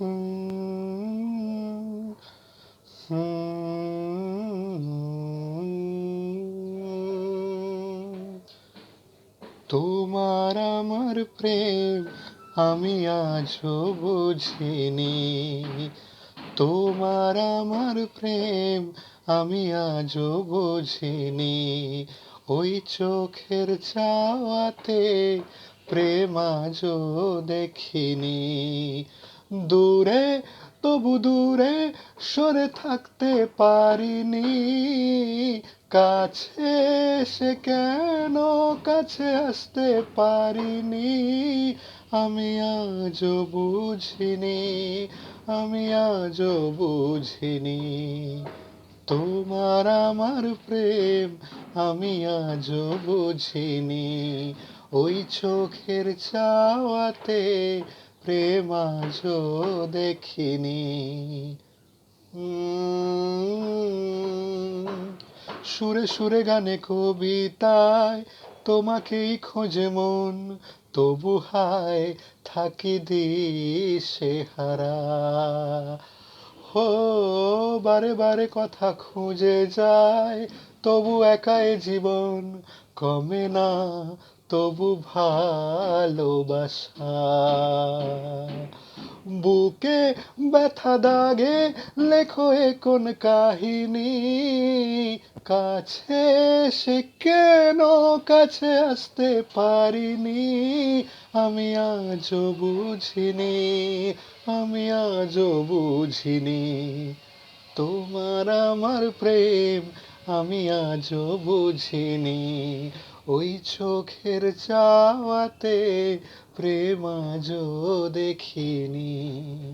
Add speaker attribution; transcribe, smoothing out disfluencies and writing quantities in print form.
Speaker 1: হুম, হুম। তোমার আমার প্রেম আমি আজও বুঝিনি। তোমার আমার প্রেম আমি আজও বুঝিনি। ওই চোখের চাওয়াতে প্রেম আজও দেখিনি। দূরে, তবু দূরে সরে থাকতে পারিনি। কাছে সে কেন কাছে আসতে পারিনি। আমি আজও বুঝিনি, আমি আজও বুঝিনি। তোমার আমার প্রেম আমি আজও বুঝিনি। ওই চোখের চাওয়াতে প্রেম আজও দেখিনি। সুরে সুরে গানে কবিতায় তোমাকেই খোঁজে মন, তবু হায় থাকি দিশে হারা। হো, বারে বারে কথা খুঁজে যায়, তবু একাই জীবন কমে না, তবু ভালোবাসা। বুকে ব্যথা দাগে লেখো এ কোন কাহিনী। কাছে সে কেন কাছে আসতে পারিনি। আমি আজও বুঝিনি, আমি আজও বুঝিনি। তোমার আমার প্রেম আমি আজও বুঝিনি। ওই চোখের চাওয়াতে প্রেম আজও দেখিনি।